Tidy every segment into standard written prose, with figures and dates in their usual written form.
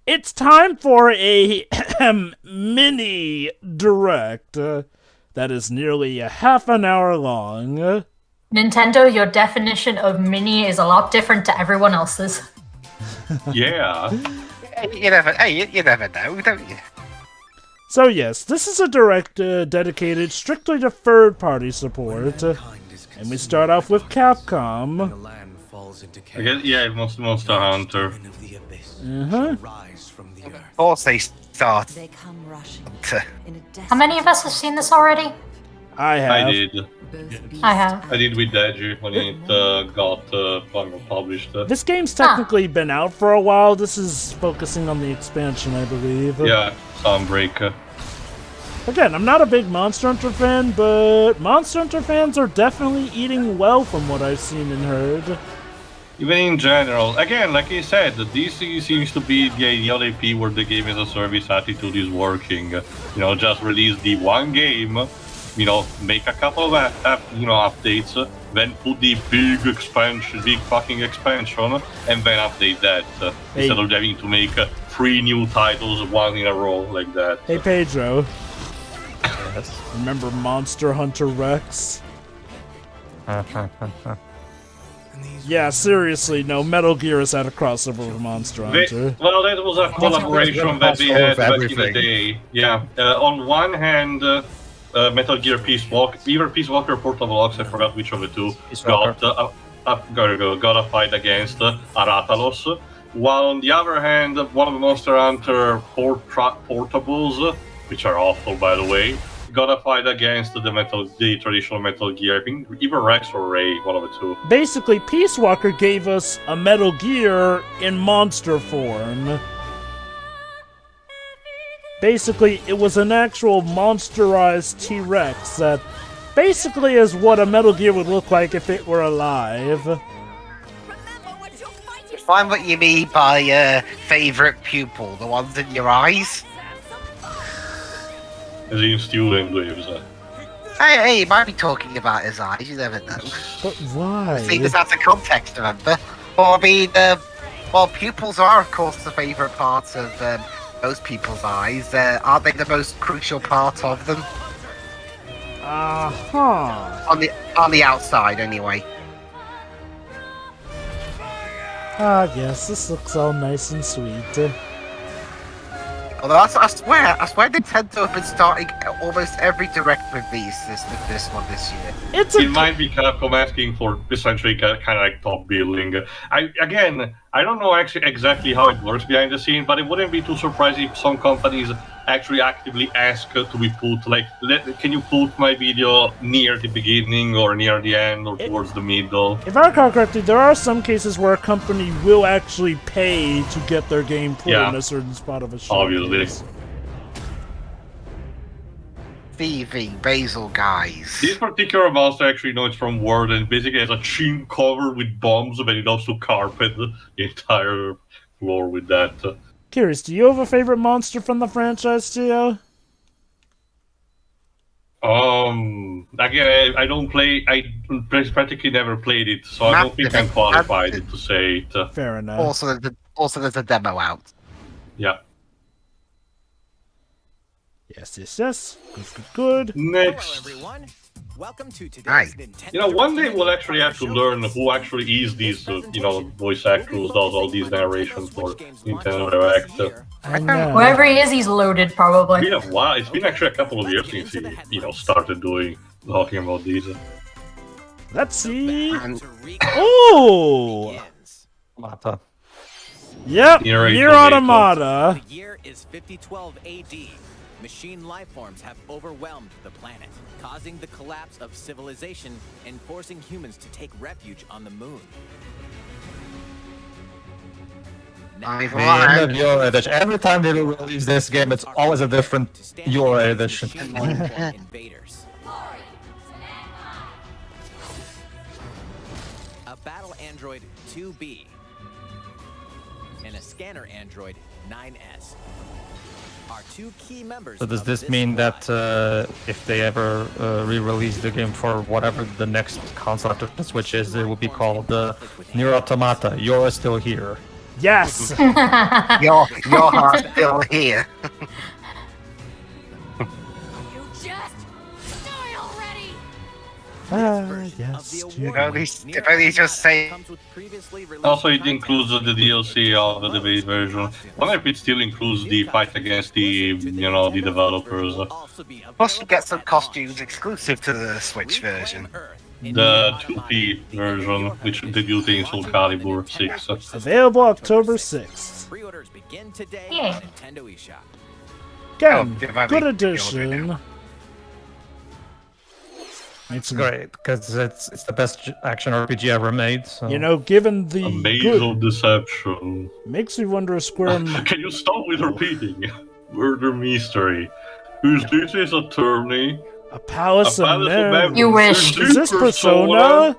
It's time for a mini direct that is nearly a half an hour long. Nintendo, your definition of mini is a lot different to everyone else's. Yeah. You never know, don't you? So yes, this is a direct dedicated strictly to third-party support, and we start off with Capcom. I guess, yeah, Monster Hunter. Uh-huh. Of course they start. How many of us have seen this already? I have. I did. I have. I did with Deji when it got published. This game's technically been out for a while. This is focusing on the expansion, I believe. Yeah, Sunbreaker. Again, I'm not a big Monster Hunter fan, but Monster Hunter fans are definitely eating well from what I've seen and heard. Even in general, again, like I said, DC seems to be the ideal AP where the game as a service attitude is working. You know, just release the one game, you know, make a couple of updates, then put the big expansion, big fucking expansion, and then update that instead of having to make 3 new titles, one in a row like that. Hey Pedro. Yes. Remember Monster Hunter Rex? Yeah, seriously, no, Metal Gear has had a crossover with Monster Hunter. Well, that was a collaboration that they had back in the day. Yeah, on one hand, Metal Gear Peace Walker, either Peace Walker or Portable Ox, I forgot which of the two, got a fight against Aratalos. While on the other hand, one of the Monster Hunter portables, which are awful by the way, got a fight against the traditional Metal Gear. I think either Rex or Ray, one of the two. Basically, Peace Walker gave us a Metal Gear in monster form. Basically, it was an actual monsterized T-Rex that basically is what a Metal Gear would look like if it were alive. Find what you mean by favorite pupil, the ones in your eyes. As in student waves. Hey, he might be talking about his eyes, you never know. But why? See, this has a context, remember? Well, I mean, pupils are, of course, the favourite part of most people's eyes. Aren't they the most crucial part of them? Uh-huh. On the outside, anyway. Ah, yes, this looks all nice and sweet. Although I swear Nintendo have been starting almost every direct with this one this year. It might be Capcom asking for essentially kind of like top billing. I don't know actually exactly how it works behind the scene, but it wouldn't be too surprising if some companies actually actively ask to be put, like, can you put my video near the beginning or near the end or towards the middle? If I recall correctly, there are some cases where a company will actually pay to get their game put in a certain spot of a show. Obviously. Thieving basil guys. This particular monster actually it's from Word and basically has a chin covered with bombs, but it also carpet the entire floor with that. Curious, do you have a favorite monster from the franchise, Tio? Again, I don't play. I practically never played it, so I don't think I'm qualified to say it. Fair enough. Also, there's a demo out. Yeah. Yes. Good. Next. Hello, everyone. Welcome to today's Nintendo. You know, one day we'll actually have to learn who actually is these, voice actors who does all these narrations for Nintendo Direct. I know. Whoever he is, he's loaded, probably. It's been a while. It's been actually a couple of years since he, started talking about these. Let's see. Oh! Automata. Yep, Nier Automata. The year is 5012 AD. Machine lifeforms have overwhelmed the planet, causing the collapse of civilization and forcing humans to take refuge on the moon. Every time they release this game, it's always a different URA edition. Invaders. A battle android 2B and a scanner android 9S. Are two key members. So does this mean that if they ever re-release the game for whatever the next console after the Switch is, it will be called Nier Automata, You're Still Here? Yes. Your heart's still here. You just die already. Yes. If only just say. Also, it includes the DLC of the base version. I wonder if it still includes the fight against the, the developers. Plus, you get some costumes exclusive to the Switch version. The 2P version, which debuted in Soul Calibur 6. Available October 6th. Pre-orders begin today Yeah. on Nintendo eShop. Again, divided good the addition. It's great because it's the best action RPG ever made. So. Given the Amazing deception. makes me wonder if Square. Can you stop with repeating? Murder mystery. Who's this is attorney? A palace of memories. You wish. Is this Persona?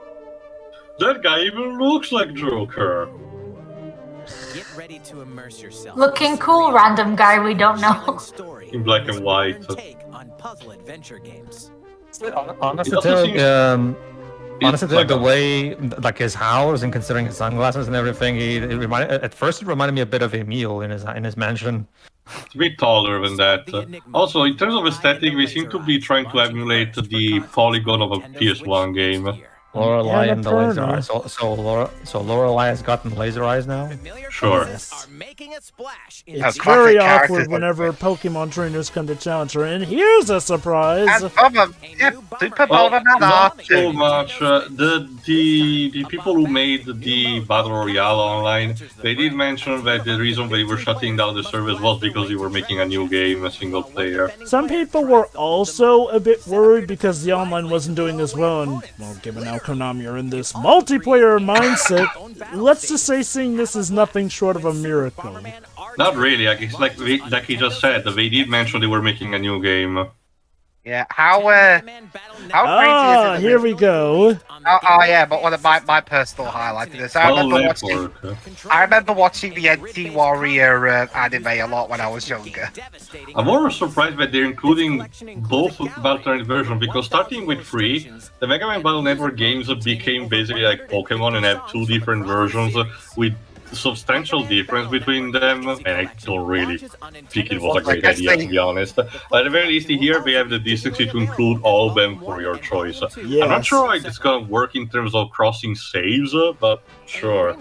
That guy even looks like Joker. Get ready to immerse yourself. Looking cool, random guy we don't know. In black and white. Take on puzzle adventure games. Honestly, It also seems- the way, like his house and considering his sunglasses and everything, at first it reminded me a bit of Emil in his mansion. It's a bit taller than that. Also, in terms of aesthetic, they seem to be trying to emulate the polygon of a PS1 game. Lorelei and the laser Annapurna. eyes. So Lorelei has gotten laser eyes now. Familiar Sure. faces are making a splash in It's classic very characters awkward like whenever Pokemon trainers come to challenge her, and here's a surprise. And Boba, yeah, Super Well, Boba Man not so R2. much. The people who made the Battle Royale online, they did mention that the reason they were shutting down the service was because they were making a new game, a single player. Some people were also a bit worried because the online wasn't doing as well, and, well, given how Konami are in this multiplayer mindset, let's just say seeing this is nothing short of a miracle. Not really. It's like he just said, they did mention they were making a new game. Yeah, how crazy is it? Here we go. Yeah, but one of my personal highlight of this, I remember watching the NT Warrior anime a lot when I was younger. I'm more surprised that they're including both Battle.net versions, because starting with 3, the Mega Man Battle Network games became basically like Pokemon and have 2 different versions with substantial difference between them, and I don't really think it was a great idea, to be honest. At the very least, here we have the decency to include all of them for your choice. Yes. I'm not sure how it's gonna work in terms of crossing saves, but sure.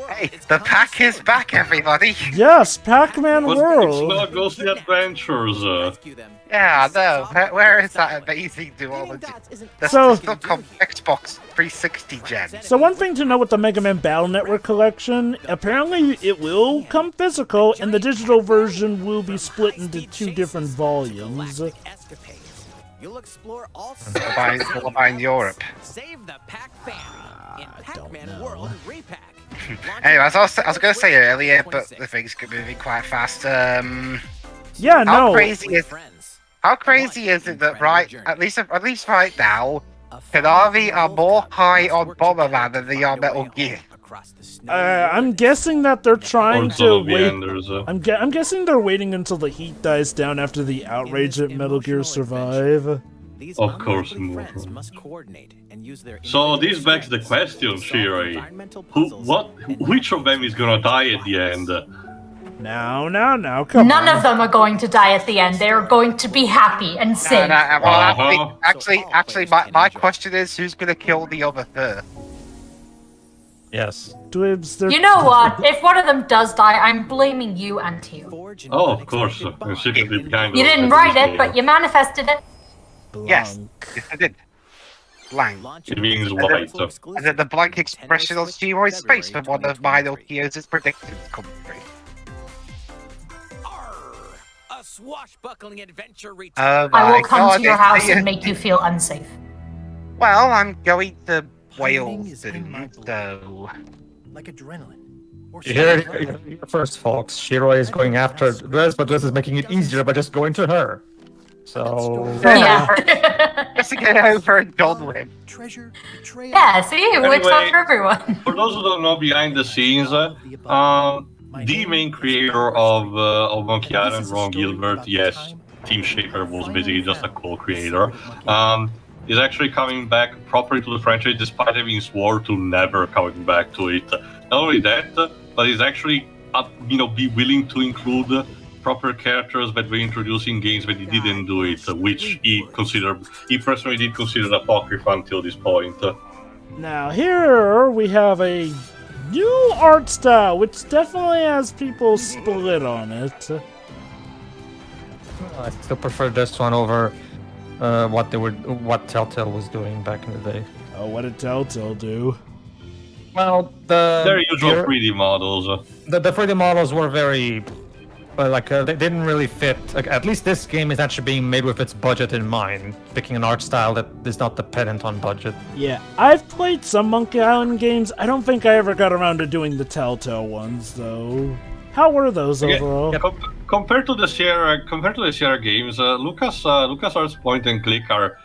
Hey, the pack is back, everybody! Yes, Pac-Man But World. it's not Ghostly Adventures. Yeah, I know. Where is that amazing duology? The So- stuff on Xbox 360 gen. So one thing to know with the Mega Man Battle Network collection, apparently it will come physical, and the digital version will be split into 2 different volumes. You'll explore all Lullaby in Europe. Save the Pac family in don't Pac-Man know. World Repack. Anyway, I was going to say earlier, but the thing's moving quite fast. Yeah, How no. crazy is it that at least right now, Konami are more high on Bomberman than they are Metal Gear. I'm guessing that they're trying to Also, the wait. Enders. I'm guessing they're waiting until the heat dies down after the outrage at Metal Gear Survive. These Of course, unlikely more. friends must coordinate and use their So this individual begs the skills question, to solve Shirai. environmental puzzles Which of them is gonna die at the end? Now, come None on. of them are going to die at the end. They are going to be happy and safe. Well, actually, my question is, who's going to kill the other third? Yes. Dwibs, they're... You know what? If one of them does die, I'm blaming you and Teal. forge and Oh, of unexpected course. bonds. Secretly behind You didn't write it, but you manifested it. Yes, Blanc. yes, I did. Blank. It means white. And then the blank expression on Steroid Space from one of Minotio's predictions come through. A swashbuckling adventure returns. Oh I my will come God, to your it's house the- and make you feel unsafe. Well, I'm going to Hiding Wales is in my soon, blood. so... Like adrenaline. Or You hear it first, folks. Shiroi is going after Dres, but Dres is making it easier by just going to her. So... Yeah. Just to get over and done with. treasure, betrayal. Yeah, see? It works out Anyway, for everyone. For those who don't know behind the scenes, the main creator of Monkey Island, Ron Gilbert, yes, Team Shaker was basically just a co-creator, is actually coming back properly to the franchise despite having swore to never coming back to it. Not only that, but is actually, be willing to include proper characters that we introduced in games that he didn't do it, which he personally did consider apocrypha until this point. Now here we have a new art style, which definitely has people split on it. I still prefer this one over what Telltale was doing back in the day. Oh, what did Telltale do? Well, their usual 3D models. The 3D models were very, they didn't really fit. Like, at least this game is actually being made with its budget in mind, picking an art style that is not dependent on budget. Yeah, I've played some Monkey Island games. I don't think I ever got around to doing the Telltale ones, though. How were those overall? Compared to the Sierra games, LucasArts point and click are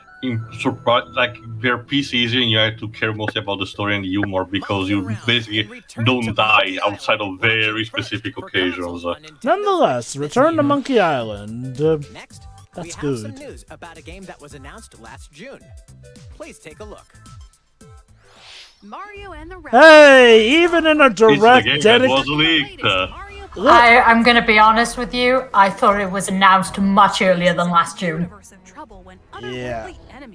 they're piece easy, and you have to care mostly about the story and the humor because you basically don't die outside of very specific occasions. Nonetheless, Return to Monkey Island. Next, That's we have good. some news about a game that was announced last June. Please take a look. Mario and the Hey, even in a It's the direct game that was dedication. leaked. I'm gonna be honest with you. I thought it was announced much earlier than last June. Yeah.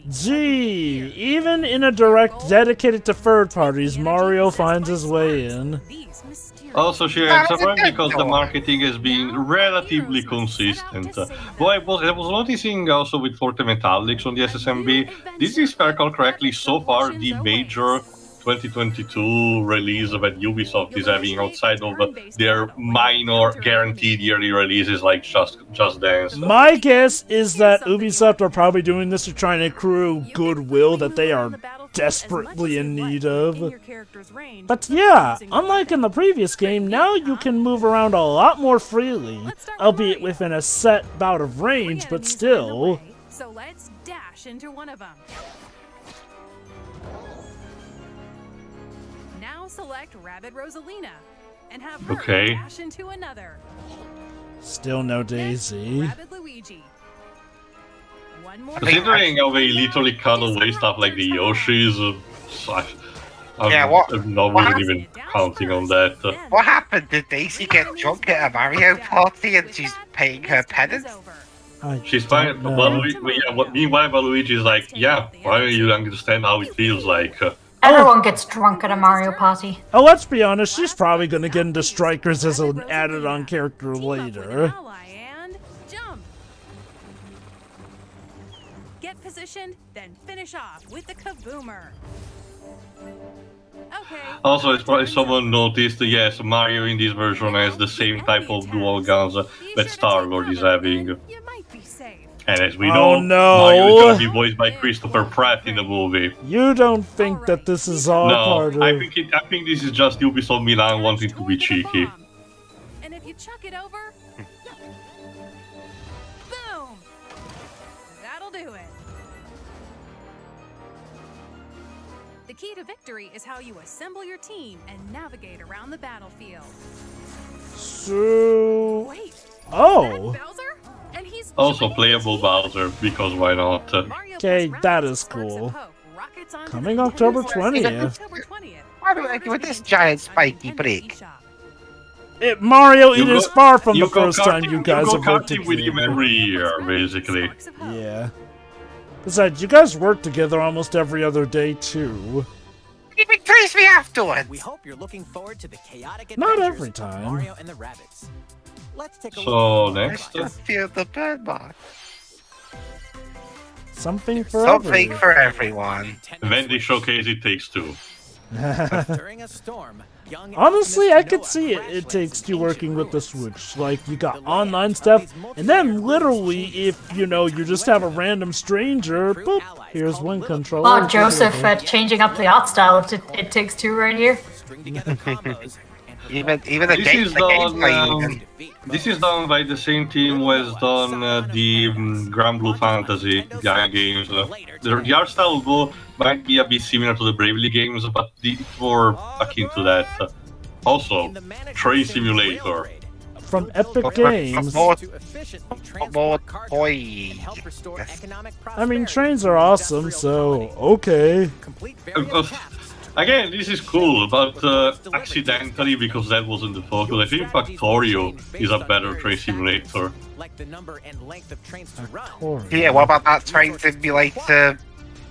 Gee, even in a direct dedicated to third parties, Mario finds his way in. Also, it's apparent because the marketing has been relatively consistent. But I was noticing also with Forte Metallics on the SSMB, this is, if I recall correctly, so far the major 2022 release that Ubisoft is having outside of their minor guaranteed yearly releases like Just Dance. My guess is that Ubisoft are probably doing this to try and accrue goodwill that they are desperately in need of. But yeah, unlike in the previous game, now you can move around a lot more freely, albeit within a set bout of range, but still. So let's dash into one of them. Now select Rabbit Rosalina and have her dash into another. Still no Daisy. Rabbit Luigi. One more. Considering how they literally cut away stuff like the Yoshis, I'm not really even counting on that. What happened? Did Daisy get drunk at a Mario party and she's paying her penance? She's fine. Meanwhile, Luigi is like, yeah, why don't you understand how it feels like? Everyone gets drunk at a Mario party. Oh, let's be honest, she's probably gonna get into Strikers as an added-on character later. And jump. Get positioned, then finish off with the Kaboomer. Okay. Also, it's probably someone noticed, yes, Mario in this version has the same type of dual guns that Star-Lord is having. You might be safe. And as we know, Mario is going to be voiced by Christopher Pratt in the movie. You don't think that this is all part of... I think this is just Ubisoft Milan wanting to be cheeky. And if you chuck it over, boom! That'll do it. The key to victory is how you assemble your team and navigate around the battlefield. So... Wait. Oh! Bowser? And he's Also playable Bowser, because why not? Okay, that is cool. Coming October 20th. Why do I do this giant spiky brick? Mario, it is far from the first time you guys have worked together. with him every year, basically. Yeah. Besides, you guys work together almost every other day, too. You betrays me afterwards! We hope you're looking forward to the chaotic Not adventures every of time. Mario and the Rabbids. Let's take a So, look. next. I just feel the burn mark. Something for Something everyone. for everyone. Then they showcase It Takes Two. During a storm, young Honestly, I alchemist could Noah see it. crash It lands takes in two working ancient with the ruins. Switch. Like, you got online stuff, and then literally, if, you know, you just have a random stranger, boop, here's one controller. Wow, Joseph, changing up the art style. It takes two right here. String together combos and Even the This game, is the done. gameplay. This is done by the same team who has done the Grand Blue Fantasy games. The art style, though, might be a bit similar to the Bravely games, but it's more akin to that. Also, Train Simulator. From Epic Games. More to efficiently transport more cargo toy. and help restore economic I mean, prosperity trains to are awesome, industrial so colony. okay. Complete various tasks to Again, this is cool, but accidentally, because that wasn't the focus. I think Factorio is a better train simulator. Like the number and length of trains to run. Yeah, what about that train simulator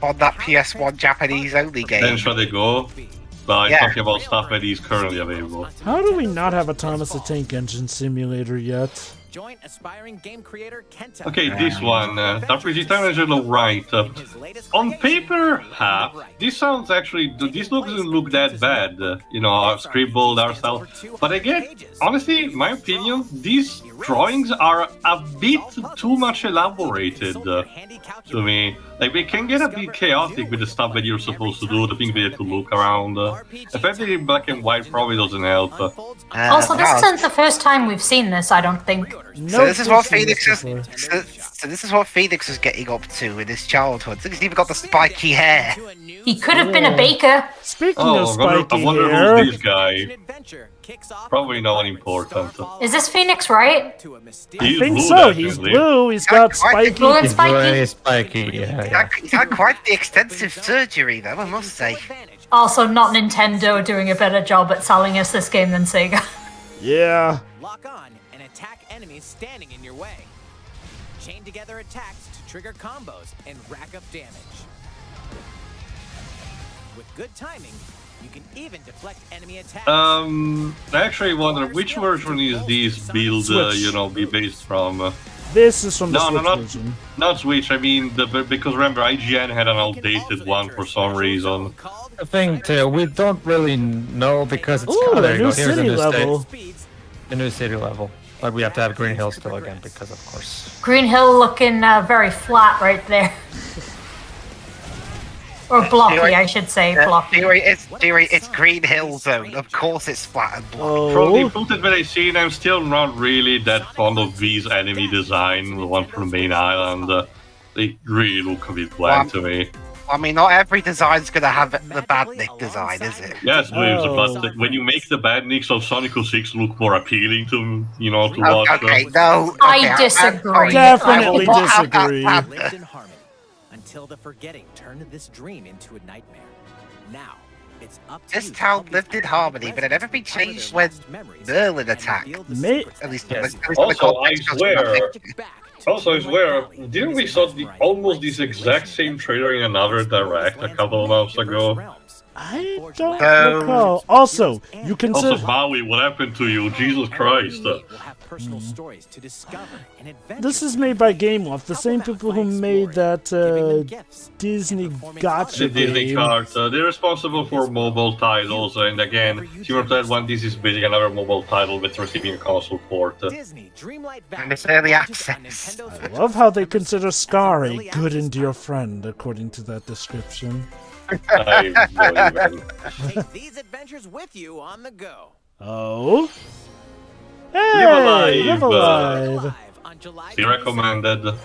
on that PS1 Japanese only game? Then shall they go? But I'm Yeah. talking about stuff that is currently available. How do we not have a Thomas the Tank Engine simulator yet? Join aspiring game creator Kenta. Okay, this one, RPG Time is right. His latest On creation, paper, this doesn't look that bad. Scribbled ourselves. But again, honestly, in my opinion, these drawings are a bit too much elaborated to me. Like, they can get a bit chaotic with the stuff that you're supposed to do, the things that you have to look around. Especially in black and white probably doesn't help. Also, this isn't the first time we've seen this, I don't think. So this is what Phoenix Phoenix is. So this is what Phoenix was getting up to in his childhood. He's even got the spiky hair. He could have been a baker. Speaking of I spiky wonder hair, who's this guy. Probably no one important. Is this Phoenix, right? He's I think blue, so. He's definitely. blue. He's got spiky. Blue and It's spiky. very spiky. Yeah. He's had quite the extensive surgery, though, I must say. Also, not Nintendo doing a better job at selling us this game than Sega. Yeah. Lock on and attack enemies standing in your way. Chain together attacks to trigger combos and rack up damage. With good timing, you can even deflect enemy attacks. I actually wonder which version is this build, be based from? This is from the No, Switch not version. not Switch. I mean, because remember, IGN had an outdated one for some reason. The thing too, we don't really know because it's Ooh, there the you new go. Here's city level. The new city level. But we have to have Green Hill still again because, of course. Green Hill looking very flat right there. Or blocky, I should say. Blocky. It's Green Hill Zone. Of course it's flat and blocky. From the Oh, footage that I've seen, I'm still not really that fond of V's enemy design, the one from the main island. They really look a bit bland to me. I mean, not every design's gonna have the Badnik design, is it? Yes, Blues, Oh. but when you make the badniks of Sonic 06 look more appealing to watch. Okay, no. I disagree. Definitely I will not have that disagree. Lived in harmony until the forgetting turned this dream into a nightmare. Now, it's up to This you to town help these lived in harmony, but it residents everything recover their changed when lost memories Merlin and attacked. rebuild the May- secrets At least, Yes. at least in the Also, I context of swear, Sonic. back to Also, I swear, Valley. didn't we saw almost this exact same trailer in another direct a couple of months ago? I don't So- recall. Also, you Also, consider Bowie, what happened to you? Jesus Christ. Will have personal stories to discover and adventure this is made by GameLoft, the same people who made that giving them gifts and Disney performing gotcha The Disney game. card. They're responsible for mobile titles, and again, Human Planet 1, this is basically another mobile title that's receiving a console port. Disney Dreamlight Valley. And it's early Purchased on access. Nintendo I Switch love how they September consider 6th. Scar a Early good and access dear title. friend, according to that description. I don't even. Take these adventures with you on the go. Oh? Hey, Live live alive. Live on July Be recommended. What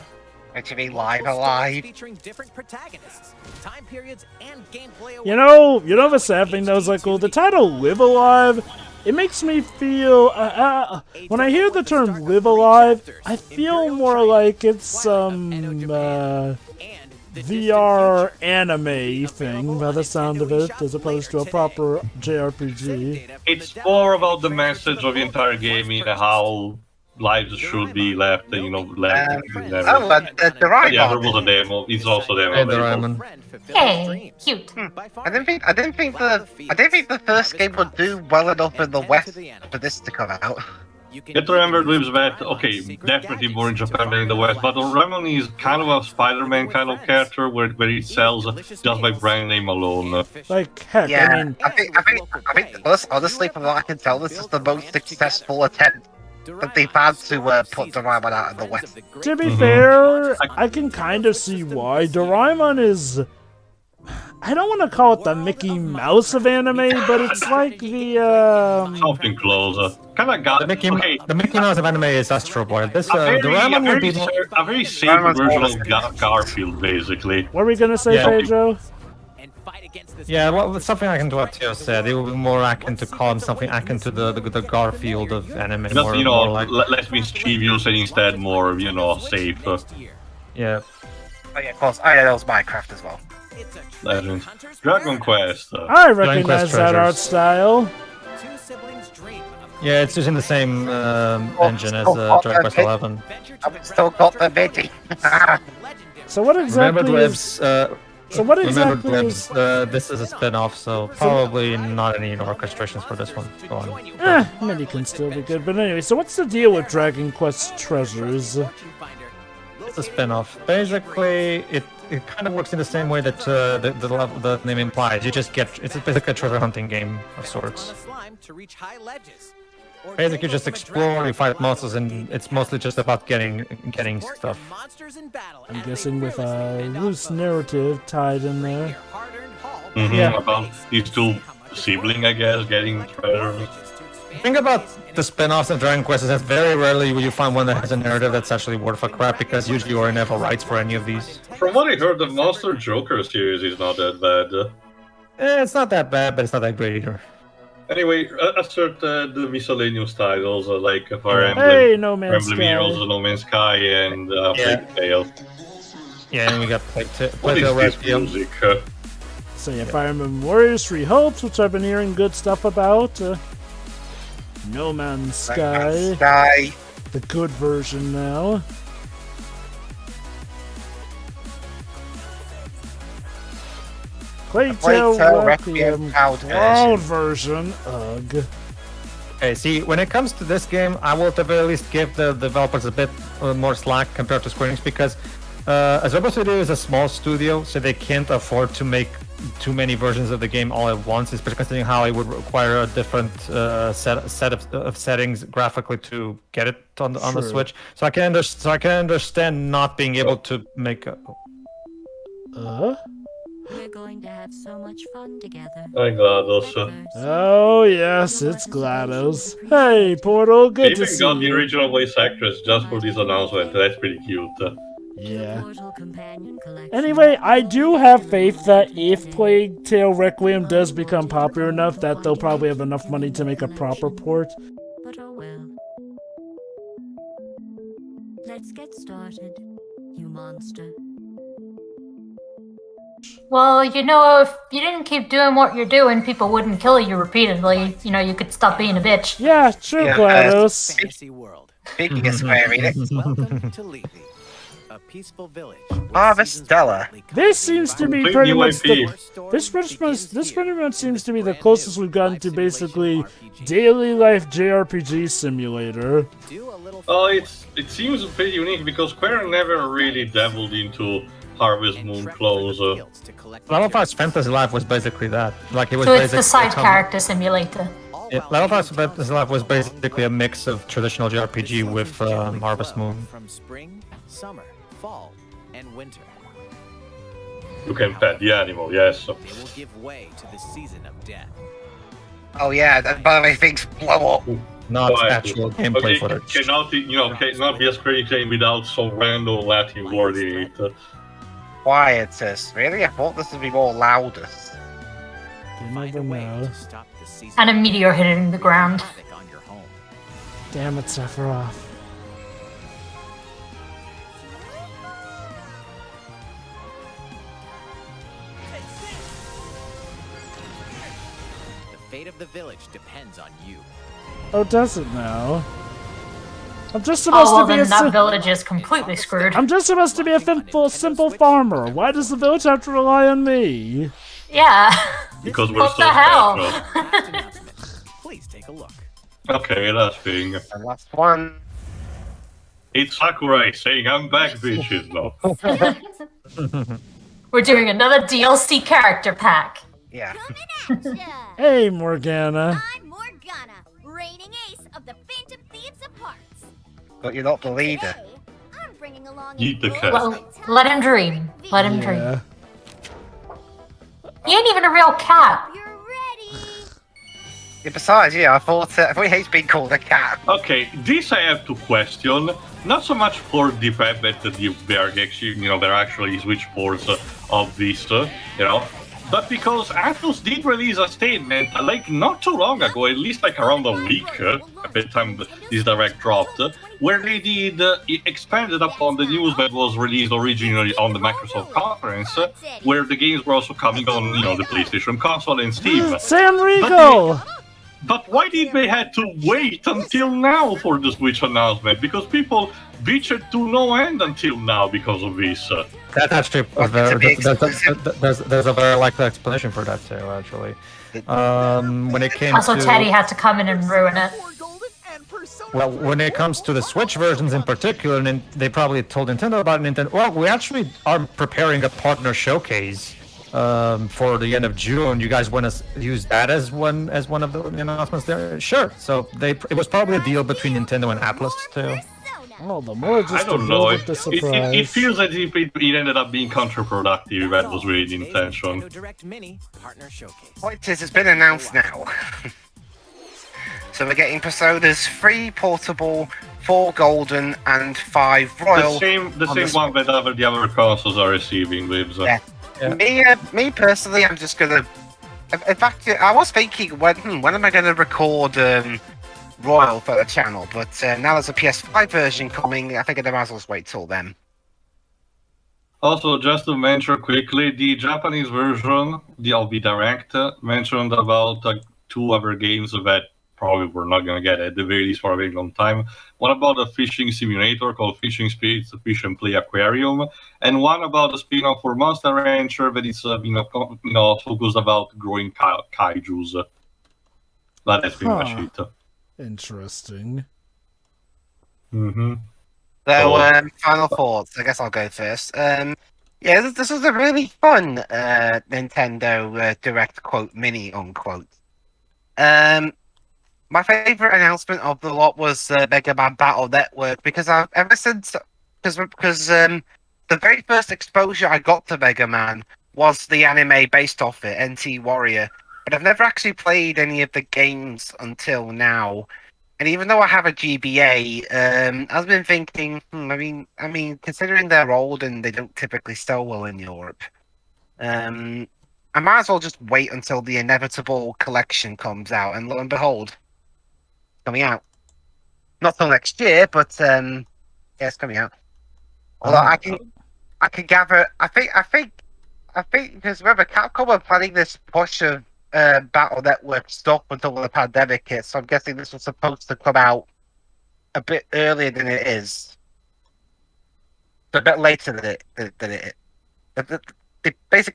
do you mean, live Full stories alive? featuring different protagonists, time periods, and gameplay. You know the sad thing though is like, well, the title "Live Alive," it makes me feel. When I hear the term "Live Alive," I feel more like it's some VR anime thing by the sound of it, as opposed to a proper JRPG. It's more about the message of the entire game in how lives should be left, left. The right Yeah, there one. was a demo. It's also a demo. Hey, available. Doraemon. Hey, cute. I didn't think the first game would do well enough in the West for this to come out. You You have to remember, Lives that, okay, definitely more in Japan than in the West, but Doraemon is kind of a Spider-Man kind of character where it sells just by brand name alone. Like heck, Yeah, I mean, I think honestly, from what I can tell, this is the most successful attempt that they've had to put Doraemon out in the West. to be fair, I can kind of see why. Doraemon is. I don't want to call it the Mickey Mouse of anime, but it's like the Something close. Kind of got The Mickey, okay. the Mickey Mouse of anime is Astro Boy. This A Doraemon would be more. a very safe version of Garfield, basically. What are we gonna say, Yeah. Pedro? and fight against this Yeah, well, it's something akin to what Theo said. It would be more akin to call him something akin to the Garfield of anime. Just, more, more like, less mischievous and instead more, safe. next year. yeah. Oh yeah, of course. I know that was Minecraft as well. Legend. Dragon Quest. I recognize that art treasures. style. Two siblings dream of Yeah, it's using the same engine as Dragon Quest 11. I've still got the MIDI. So what Remember, exactly is... Glibs, So what remember, exactly is... Glibs, this is a spin-off, so probably not any orchestrations for this one. Go on. MIDI can still be good, but anyway, so what's the deal with Dragon Quest Treasures? It's a spin-off. Basically, it kind of works in the same way that the name implies. You just get... It's basically a treasure hunting game of sorts. Basically, you just explore, you fight monsters, and it's mostly just about getting stuff. I'm guessing with a loose narrative tied in there. Mm-hmm. About these two siblings, I guess, getting treasure. The thing about the spin-offs of Dragon Quest is that very rarely will you find one that has a narrative that's actually worth a crap, because usually you already have rights for any of these. From what I heard, the Monster Joker series is not that bad. It's not that bad, but it's not that great either. Anyway, assert the miscellaneous titles like Fire Emblem, Hey, No Man's Emblem Sky. Heroes, No Man's Sky, and Plague Tale. Yeah, and we got What Plague is Tale this Requiem. music? So yeah, Fire Emblem Warriors 3 Hopes, which I've been hearing good stuff about. No Man's Sky, Sky. the good version now. Plague Tale Requiem, cloud version. Ugh. Okay, see, when it comes to this game, I will at the very least give the developers a bit more slack compared to Square Enix, because Asobo Studio is a small studio, so they can't afford to make too many versions of the game all at once, especially considering how it would require a different set of settings graphically to get it on the Switch. So I can understand not being able to make a... We're going to have so much fun together. I'm glad also. Oh yes, it's GLaDOS. Hey, Portal, They good to even see got the you. original voice actress just for this announcement. That's pretty cute. Yeah. Portal Companion Collection. Anyway, I do have faith that if Plague Tale Requiem does become popular enough, that they'll probably have enough money to make a proper port. But oh well. Let's get started, you monster. Well, you know, if you didn't keep doing what you're doing, people wouldn't kill you repeatedly. You know, you could stop being a bitch. Yeah, true, GLaDOS. Fantasy world. Speaking of Square Enix, Welcome to Lethe, a peaceful village. Stella. This seems to be Complete pretty new much IP. this pretty much seems to be the closest we've gotten to basically daily life JRPG simulator. Oh, it seems pretty unique because Square never really dabbled into Harvest Moon clones. Level 5's Fantasy Life was basically that. Like, it was So it's the basically side character simulator. Yeah, Level 5's Fantasy Life was basically a mix of traditional JRPG with Harvest Moon. From spring, summer, fall, and winter. You can pet the animal, yes. They will give way to the season of death. Oh yeah, that by the way things blow up. Not Why? actual gameplay Okay, footage. cannot cannot be a Square Enix game without some random Latin word in it. Quietus. Really? I thought this would be more loudest. You never know. And a meteor hitting the ground. Damn it, Sephiroth. The fate of the village depends on you. Oh, does it now? I'm just Oh, supposed well, to be then that a village is completely screwed. I'm just supposed to be a simple farmer. Why does the village have to rely on me? Yeah. Because we're What so the hell? special. Please take a look. Okay, last thing. And last one. It's Sakurai saying I'm back, bitches. No. We're doing another DLC character pack. Yeah. Hey, Morgana. I'm Morgana, reigning ace of the Phantom Thieves of Hearts. But you're not the leader. Today, I'm bringing along Eat the cat. Well, let him dream. Let him dream. Yeah. He ain't even a real cat. You're ready. Yeah, besides, yeah, I thought he hates being called a cat. Okay, this I have to question. Not so much for the fact that there are actually, there are actually Switch ports of this, but because Atlus did release a statement like not too long ago, at least like around a week at the time this direct dropped, where they did expanded upon the news that was released originally on the Microsoft conference, where the games were also coming on, the PlayStation console and Steam. Sanrico! But why did they have to wait until now for the Switch announcement? Because people bitched to no end until now because of this. That's actually there's a very likely explanation for that too. Actually, when it came Also, to Teddy had to come in and ruin it. well, when it comes to the Switch versions in particular, and they probably told Nintendo about Nintendo. Well, we actually are preparing a partner showcase for the end of June. You guys want to use that as one of the announcements there? Sure. So it was probably a deal between Nintendo and Atlus too. Oh, the more just I don't to know. build up the surprise. It feels as if it ended up being counterproductive. That was really the intention. Direct Mini Partner Showcase. Point is, it's been announced now. So we're getting Personas 3 Portable, 4 Golden, and 5 Royal. The same one that the other consoles are receiving with. Yeah. Me personally, I'm just gonna. In fact, I was thinking when am I gonna record Royal for the channel? But now there's a PS5 version coming. I think I might as well wait till then. Also, just to mention quickly, the Japanese version, the Direct, mentioned about 2 other games that probably we're not going to get at the very least for a very long time. One about a fishing simulator called Fishing Spirits Fish and Play Aquarium, and one about a spin-off for Monster Rancher that is focused about growing kaijus. That has been much it. Interesting. Mm-hmm. So, final thoughts. I guess I'll go first. This was a really fun Nintendo Direct quote mini unquote. My favorite announcement of the lot was Mega Man Battle Network because the very first exposure I got to Mega Man was the anime based off it, NT Warrior. But I've never actually played any of the games until now. And even though I have a GBA, I've been thinking, I mean, considering they're old and they don't typically sell well in Europe, I might as well just wait until the inevitable collection comes out. And lo and behold, coming out. Not till next year, but it's coming out. Although I can gather, I think because remember Capcom are planning this push of Battle Network stuff until the pandemic hits, so I'm guessing this was supposed to come out a bit earlier than it is. A bit later than it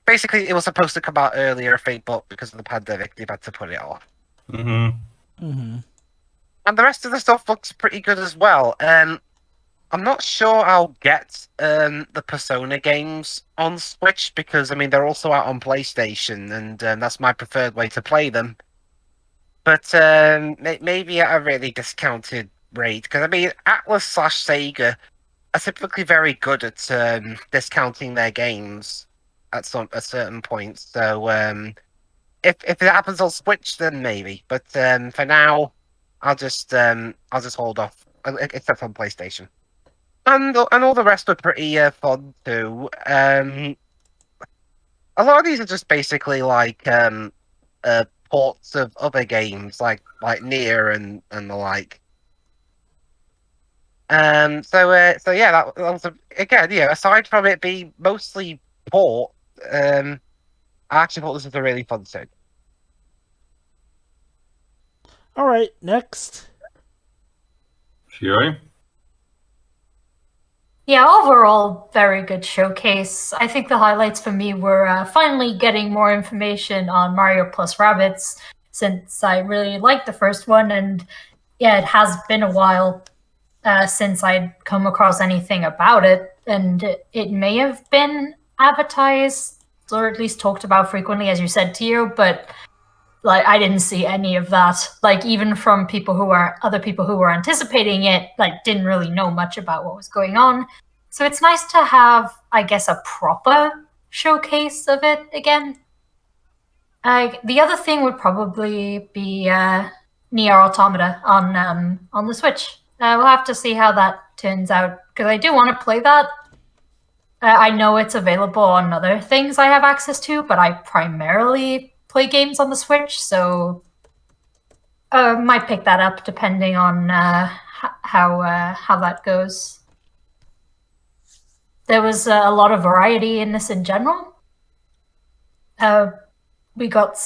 basically it was supposed to come out earlier, I think, but because of the pandemic, they've had to put it off. Mm-hmm. Mm-hmm. And the rest of the stuff looks pretty good as well. I'm not sure I'll get the Persona games on Switch because, I mean, they're also out on PlayStation, and that's my preferred way to play them. But maybe at a really discounted rate, because, I mean, Atlus/Sega are typically very good at discounting their games at certain points. So if it happens on Switch, then maybe. But for now, I'll just hold off, except on PlayStation. And all the rest are pretty fun too. A lot of these are just basically like ports of other games, like Nier and the like. So yeah, that was again, yeah. Aside from it being mostly port, I actually thought this was a really fun thing. All right, next. Fury? Yeah, overall, very good showcase. I think the highlights for me were finally getting more information on Mario plus Rabbids, since I really liked the first one, and yeah, it has been a while since I'd come across anything about it, and it may have been advertised, or at least talked about frequently, as you said, Tio, but like I didn't see any of that. Like even from other people who were anticipating it, like didn't really know much about what was going on. So it's nice to have, I guess, a proper showcase of it again. The other thing would probably be Nier Automata on the Switch. We'll have to see how that turns out because I do want to play that. I know it's available on other things I have access to, but I primarily play games on the Switch, so might pick that up depending on how that goes. There was a lot of variety in this in general. We got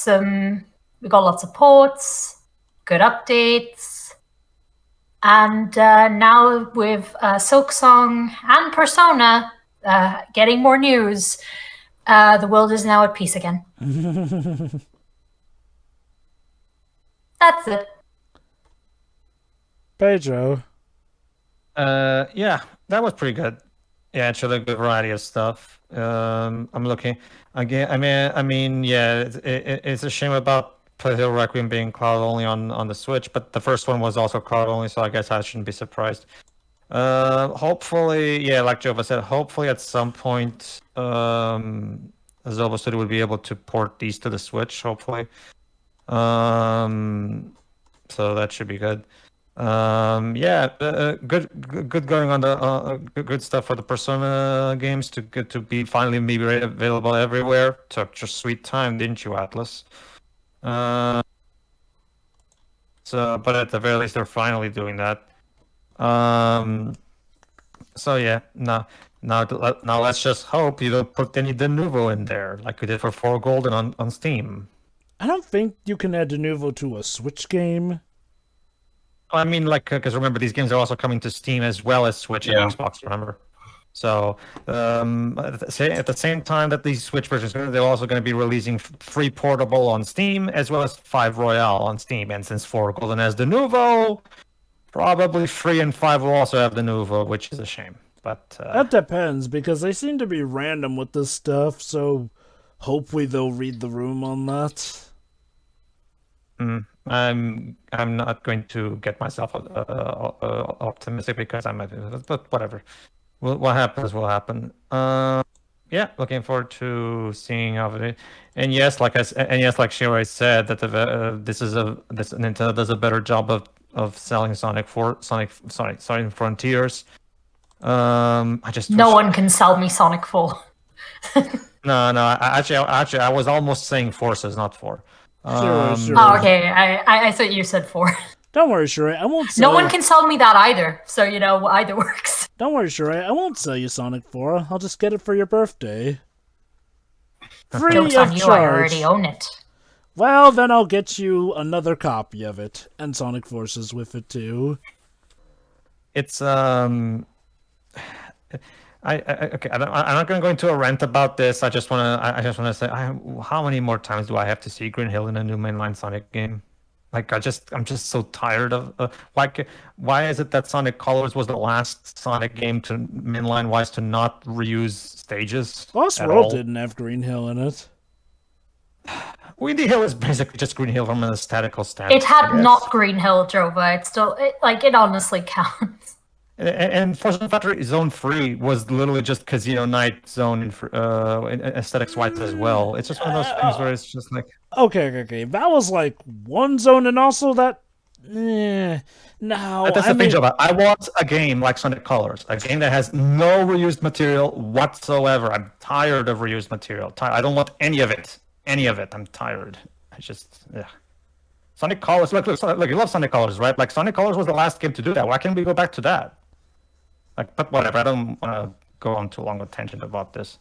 lots of ports, good updates, and now with Silksong and Persona getting more news, the world is now at peace again. That's it. Pedro. Yeah, that was pretty good. Yeah, it's really good variety of stuff. I'm looking again. I mean, yeah, it's a shame about Plague Tale Requiem being cloud only on the Switch, but the first one was also cloud only, so I guess I shouldn't be surprised. Hopefully, yeah, like Jova said, hopefully at some point, Asobo Studio will be able to port these to the Switch. Hopefully, so that should be good. Yeah, good going on the good stuff for the Persona games to get to be finally be available everywhere. Took just sweet time, didn't you, Atlas? So, but at the very least, they're finally doing that. So yeah, now let's just hope you don't put any de novo in there like we did for 4 Golden on Steam. I don't think you can add de novo to a Switch game. I mean, like, because remember, these games are also coming to Steam as well as Switch and Xbox, remember? So, at the same time that these Switch versions, they're also going to be releasing free portable on Steam, as well as 5 Royale on Steam. And since 4 Golden has de novo, probably 3 and 5 will also have de novo, which is a shame. But that depends, because they seem to be random with this stuff, so hopefully they'll read the room on that. I'm not going to get myself optimistic because but whatever. What happens will happen. Yeah, looking forward to seeing how it. And yes, like Shirai said, that this Nintendo does a better job of selling Sonic Frontiers. I just no one can sell me Sonic 4. No. Actually, I was almost saying Forces, not 4. Oh, okay. I thought you said 4. Don't worry, Shirai. I won't sell No one can sell me that either, so, either works. Don't worry, Shirai. I won't sell you Sonic 4. I'll just get it for your birthday. Free Joke's of on you, charge. I already own it. Well, then I'll get you another copy of it, and Sonic Forces with it, too. It's, okay, I'm not going to go into a rant about this. I just want to say, how many more times do I have to see Green Hill in a new mainline Sonic game? Like, I'm just so tired of why is it that Sonic Colors was the last Sonic game to mainline wise to not reuse stages? Lost World didn't have Green Hill in it. Windy Hill is basically just Green Hill from an aesthetical standpoint. It had not Green Hill, Jova. It's still it honestly counts. And Forza Factory Zone 3 was literally just Casino Night Zone aesthetics-wise as well. It's just one of those things where it's just like... Okay. That was like one zone, and also that... No, that's the thing, Jova. I want a game like Sonic Colors. A game that has no reused material whatsoever. I'm tired of reused material. I don't want any of it. I'm tired. I just... Yeah. Sonic Colors... Look, you love Sonic Colors, right? Like, Sonic Colors was the last game to do that. Why can't we go back to that? But whatever, I don't want to go on too long a tangent about this.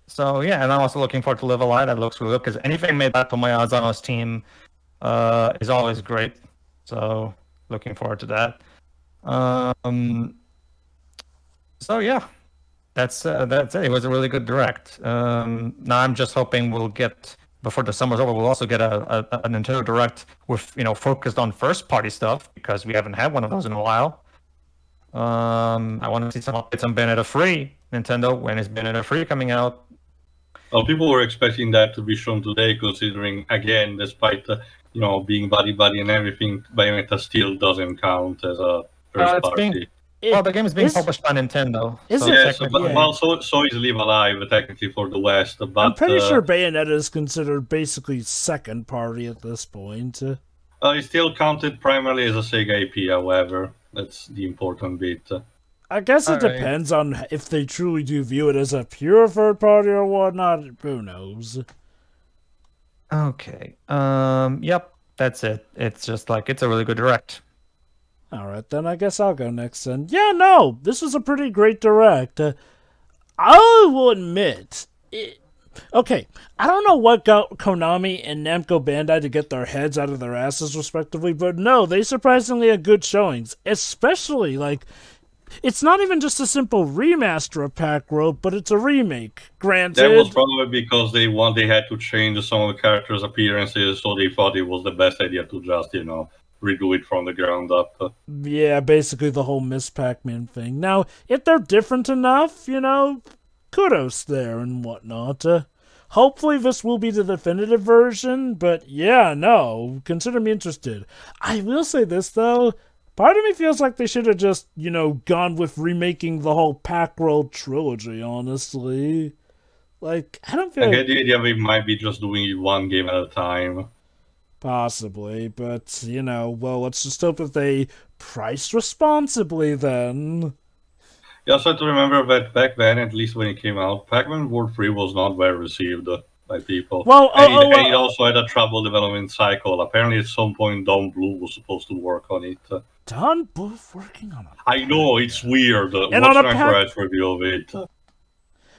So yeah, and I'm also looking forward to Live a Lie. That looks really good, because anything made by Tomoya Azano's team is always great. So looking forward to that. So yeah, that's it. It was a really good direct. Now I'm just hoping we'll get, before the summer's over, we'll also get a Nintendo Direct with, focused on first-party stuff, because we haven't had one of those in a while. I want to see some updates on Bayonetta 3. Nintendo, when is Bayonetta 3 coming out? Well, people were expecting that to be shown today, considering, again, despite being buddy and everything, Bayonetta still doesn't count as a first party. Well, the game is being published by Nintendo. Well, so is Live Alive, technically, for the West. But I'm pretty sure Bayonetta is considered basically second party at this point. It's still counted primarily as a Sega IP, however. That's the important bit. I guess it depends on if they truly do view it as a pure third party or whatnot. Who knows? Okay. Yep. That's it. It's just like, it's a really good direct. Alright, then I guess I'll go next then. Yeah, no, this was a pretty great direct. I will admit, okay, I don't know what got Konami and Namco Bandai to get their heads out of their asses respectively, but no, they surprisingly had good showings. Especially, like, it's not even just a simple remaster of Pac-World, but it's a remake. Granted, that was probably because they had to change some of the characters' appearances, so they thought it was the best idea to just, redo it from the ground up. Yeah, basically the whole Miss Pac-Man thing. Now, if they're different enough, kudos there and whatnot. Hopefully this will be the definitive version, but yeah, no, consider me interested. I will say this, though. Part of me feels like they should have just, gone with remaking the whole Pac-World trilogy, honestly. Like, I don't feel I get the idea we might be just doing it one game at a time. Possibly, but, well, let's just hope that they priced responsibly then. You also have to remember that back then, at least when it came out, Pac-Man World 3 was not well received by people. Well, and it also had a trouble development cycle. Apparently, at some point, Don Blue was supposed to work on it. Don Blue working on it? I know, it's weird. And Watch on a an accurate review of it.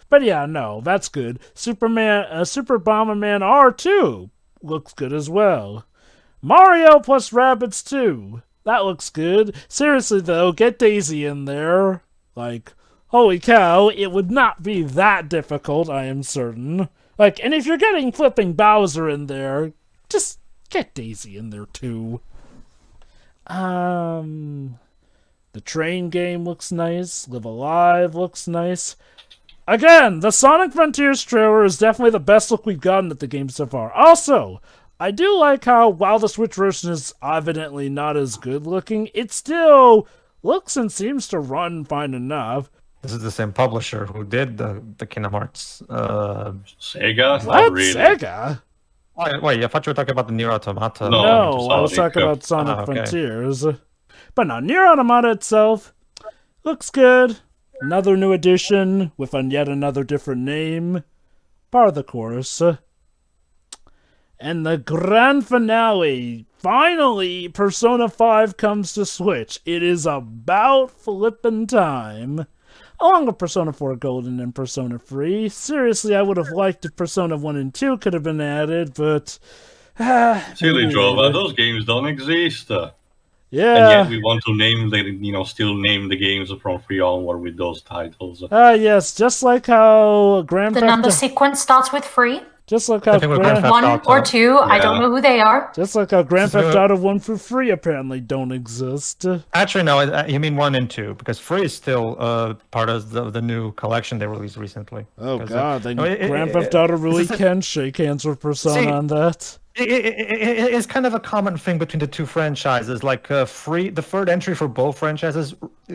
But yeah, no, that's good. Super Bomberman R2 looks good as well. Mario plus Rabbids 2. That looks good. Seriously, though, get Daisy in there. Like, holy cow, it would not be that difficult, I am certain. Like, and if you're getting flipping Bowser in there, just get Daisy in there, too. The train game looks nice. Live Alive looks nice. Again, the Sonic Frontiers trailer is definitely the best look we've gotten at the game so far. Also, I do like how, while the Switch version is evidently not as good looking, it still looks and seems to run fine enough. This is the same publisher who did the Kingdom Hearts. Sega? What? Not really. Sega? Wait, I thought you were talking about the Nier Automata. No, I was talking about Sonic Frontiers. But no, Nier Automata itself looks good. Another new edition with yet another different name. Part of the chorus. And the grand finale. Finally, Persona 5 comes to Switch. It is about flippin' time. Along with Persona 4 Golden and Persona 3. Seriously, I would have liked if Persona 1 and 2 could have been added, but... Silly Jova, those games don't exist. Yeah. And yet we want to still name the games from 3 onward with those titles. Yes, just like how Grand Theft The number sequence starts with 3. Just like how 1 or 2, yeah. I don't know who they are. Just like how Grand Theft Auto 1 through 3 apparently don't exist. Actually, no, you mean 1 and 2, because 3 is still part of the new collection they released recently. Oh god, Grand Theft Auto really can shake hands with Persona on that. It's kind of a common thing between the two franchises. Like the third entry for both franchises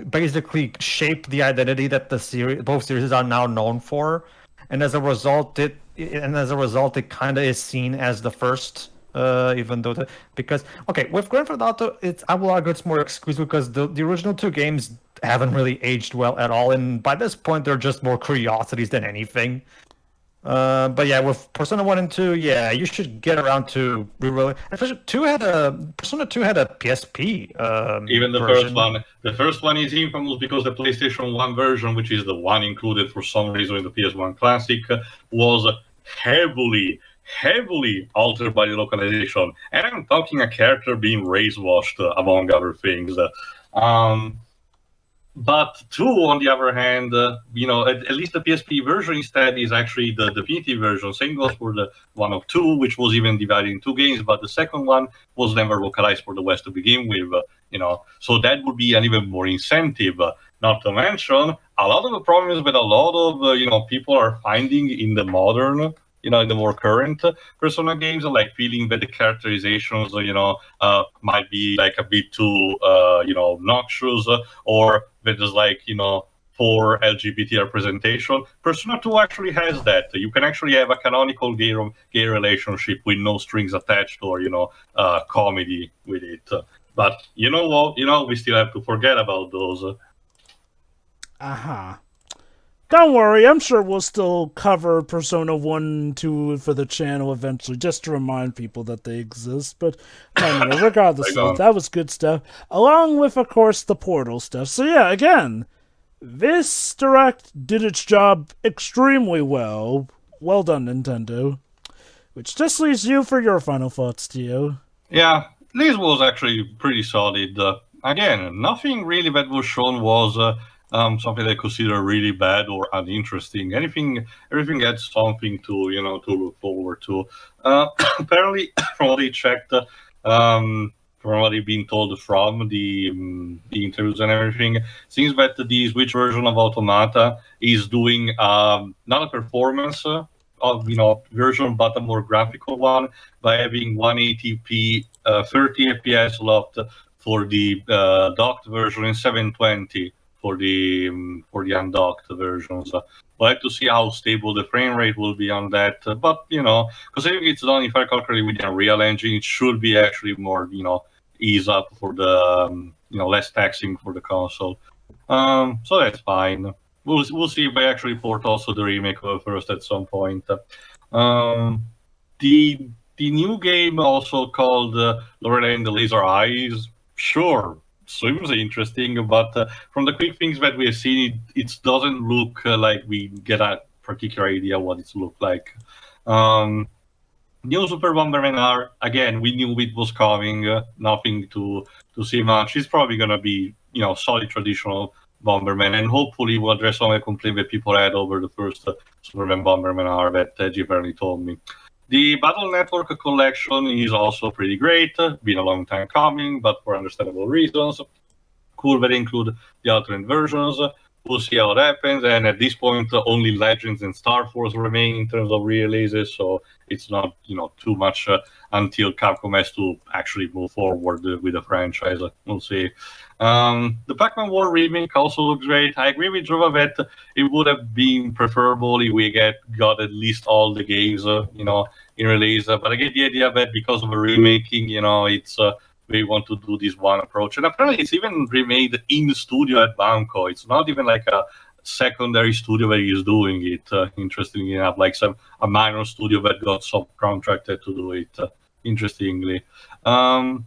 basically shaped the identity that both series are now known for, and as a result, it kind of is seen as the first. Even though with Grand Theft Auto, I will argue it's more exclusive because the original 2 games haven't really aged well at all, and by this point they're just more curiosities than anything. But yeah, with Persona 1 and 2, yeah, you should get around to re-release. Persona 2 had a PSP. Even the version. first one. The first one is infamous because the PlayStation 1 version, which is the one included for some reason in the PS1 Classic, was heavily altered by the localization. And I'm talking a character being race-washed, among other things. But 2, on the other hand, at least the PSP version instead is actually the definitive version. Same goes for the one of 2, which was even divided in 2 games, but the second one was never localized for the West to begin with. So that would be an even more incentive. Not to mention, a lot of the problems that a lot of people are finding in the modern, in the more current Persona games, like feeling that the characterizations, might be like a bit too, obnoxious, or that there's poor LGBT representation. Persona 2 actually has that. You can actually have a canonical gay relationship with no strings attached or, comedy with it. But you know what? We still have to forget about those. Don't worry, I'm sure we'll still cover Persona 1 and 2 for the channel eventually, just to remind people that they exist. But anyway, regardless of that was good stuff. Along with, of course, the Portal stuff. So yeah, again, this Direct did its job extremely well. Well done, Nintendo. Which just leaves you for your final thoughts, Tio. Yeah, this was actually pretty solid. Again, nothing really that was shown was something I consider really bad or uninteresting. Everything had something to look forward to. Apparently, from what I checked, from what I've been told from the interviews and everything, seems that the Switch version of Automata is doing not a performance of version, but a more graphical one by having 180p 30 FPS locked for the docked version and 720 for the undocked versions. We'll have to see how stable the frame rate will be on that. But considering it's done, if I calculate with the Unreal Engine, it should be actually more ease up for the less taxing for the console. So that's fine. We'll see if they actually port also the remake first at some point. The new game also called Lorelei and the Laser Eyes. Sure, seems interesting, but from the quick things that we have seen, it doesn't look like we get a particular idea what it looks like. New Super Bomberman R, again, we knew it was coming. Nothing to see much. It's probably gonna be solid traditional Bomberman, and hopefully will address some of the complaints that people had over the first Superman Bomberman R that Giverny told me. The Battle Network collection is also pretty great. Been a long time coming, but for understandable reasons. Cool that they include the alternate versions. We'll see how it happens, and at this point, only Legends and Star Force remain in terms of releases, so it's not too much until Capcom has to actually move forward with the franchise. We'll see. The Pac-Man War remake also looks great. I agree with Jova that it would have been preferable if we got at least all the games in release, but I get the idea that because of the remaking, it's they want to do this one approach. And apparently it's even remade in the studio at Banco. It's not even like a secondary studio that is doing it, interestingly enough, like a minor studio that got subcontracted to do it, interestingly. Blank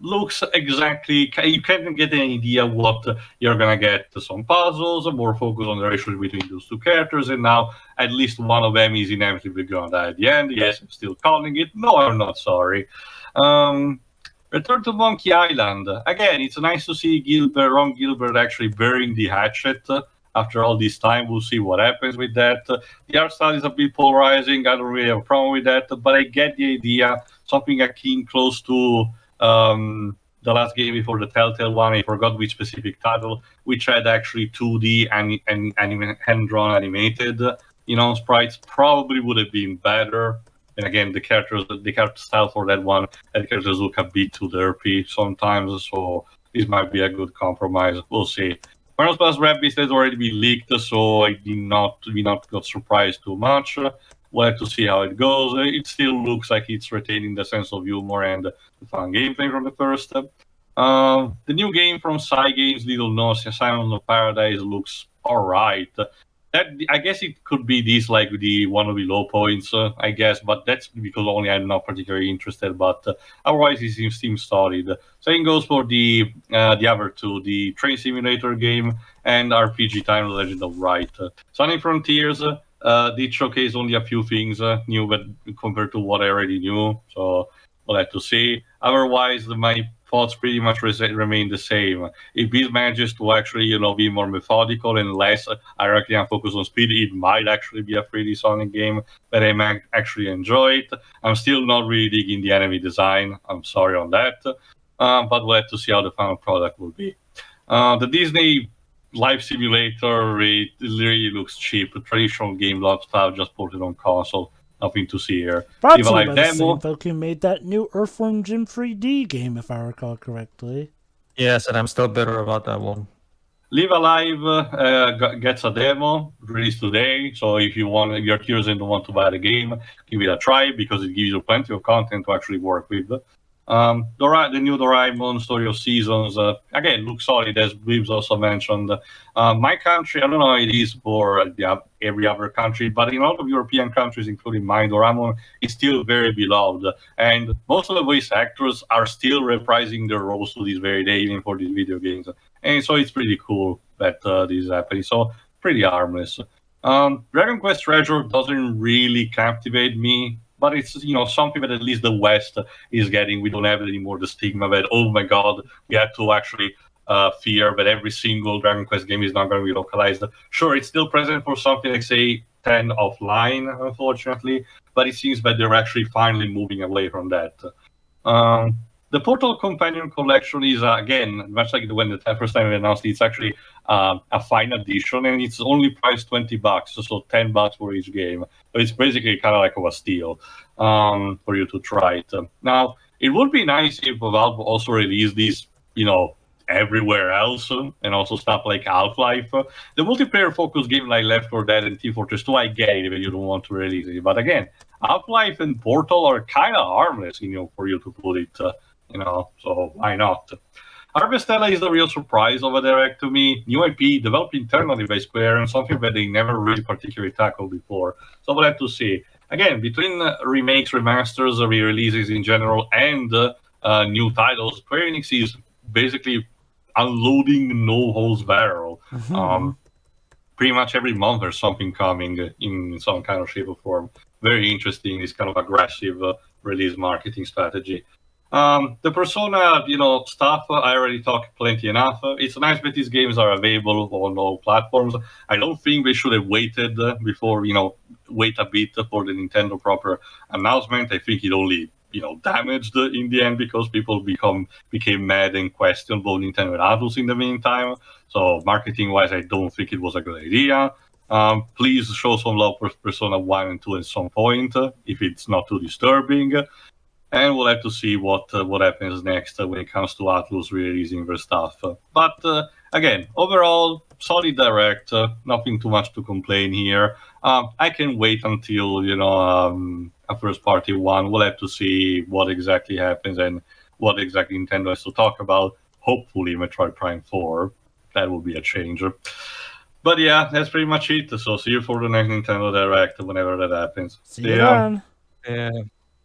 looks exactly, you can't get an idea what you're gonna get. Some puzzles, more focus on the relationship between those two characters, and now at least one of them is inevitably gonna die at the end. Yes, I'm still calling it. No, I'm not sorry. Return to Monkey Island. Again, it's nice to see Ron Gilbert actually burying the hatchet after all this time. We'll see what happens with that. The art style is a bit polarizing. I don't really have a problem with that, but I get the idea. Something akin close to the last game before the Telltale one, I forgot which specific title, which had actually 2D and hand-drawn animated, sprites, probably would have been better. And again, the character style for that one, and the characters look a bit too derpy sometimes, so this might be a good compromise. We'll see. Final Plus Rabbids has already been leaked, so I did not got surprised too much. We'll have to see how it goes. It still looks like it's retaining the sense of humor and the fun gameplay from the first. The new game from Cygames, Little Nose, Silence of Paradise, looks alright. I guess it could be this like the one of the low points, I guess, but that's because only I'm not particularly interested. But otherwise, it seems solid. Same goes for the other two, the train simulator game and RPG Time: The Legend of Wright. Sonic Frontiers did showcase only a few things new, but compared to what I already knew. So we'll have to see. Otherwise, my thoughts pretty much remain the same. If this manages to actually, be more methodical and less hierarchy and focus on speed, it might actually be a 3D Sonic game that I might actually enjoy it. I'm still not really digging the enemy design. I'm sorry on that. But we'll have to see how the final product will be. The Disney Life Simulator, it really looks cheap. A traditional game log style just ported on console. Nothing to see here. Brought to you by the same folk who made that new Earthworm Jim 3D game, if I recall correctly. Yes, and I'm still bitter about that one. Live Alive gets a demo released today, so if you're curious and don't want to buy the game, give it a try because it gives you plenty of content to actually work with. The new Doraemon Story of Seasons, again, looks solid, as Wibbs also mentioned. My country, I don't know how it is for every other country, but in a lot of European countries, including mine, Doraemon is still very beloved. And most of the voice actors are still reprising their roles to this very day, even for these video games. And so it's pretty cool that this is happening. So pretty harmless. Dragon Quest Treasure doesn't really captivate me, but it's something that at least the West is getting. We don't have anymore the stigma that, oh my god, we have to actually fear that every single Dragon Quest game is not going to be localized. Sure, it's still present for something like, say, 10 offline, unfortunately, but it seems that they're actually finally moving away from that. The Portal Companion Collection is, again, much like when the first time we announced it, it's actually a fine addition, and it's only priced $20, so $10 for each game. So it's basically kind of like a steal for you to try it. Now, it would be nice if Valve also released these, everywhere else, and also stuff like Half-Life. The multiplayer-focused game like Left 4 Dead and Team Fortress 2, I get it if you don't want to release it. But again, Half-Life and Portal are kind of harmless, for you to put it, so why not? Harvestella is the real surprise of a direct to me. New IP developed internally by Square and something that they never really particularly tackled before. So we'll have to see. Again, between remakes, remasters, re-releases in general, and new titles, Square Enix is basically unloading no holds barrel. Pretty much every month there's something coming in some kind of shape or form. Very interesting, this kind of aggressive release marketing strategy. The Persona, stuff, I already talked plenty enough. It's nice that these games are available on all platforms. I don't think they should have waited before, wait a bit for the Nintendo proper announcement. I think it only, damaged in the end because people became mad and questioned both Nintendo and Atlus in the meantime. So marketing-wise, I don't think it was a good idea. Please show some love for Persona 1 and 2 at some point, if it's not too disturbing. And we'll have to see what happens next when it comes to Atlus releasing their stuff. But again, overall, solid direct. Nothing too much to complain here. I can wait until a first party one. We'll have to see what exactly happens and what exactly Nintendo has to talk about. Hopefully, Metroid Prime 4. That will be a change. But yeah, that's pretty much it. So see you for the next Nintendo Direct whenever that happens. See you then. Yeah.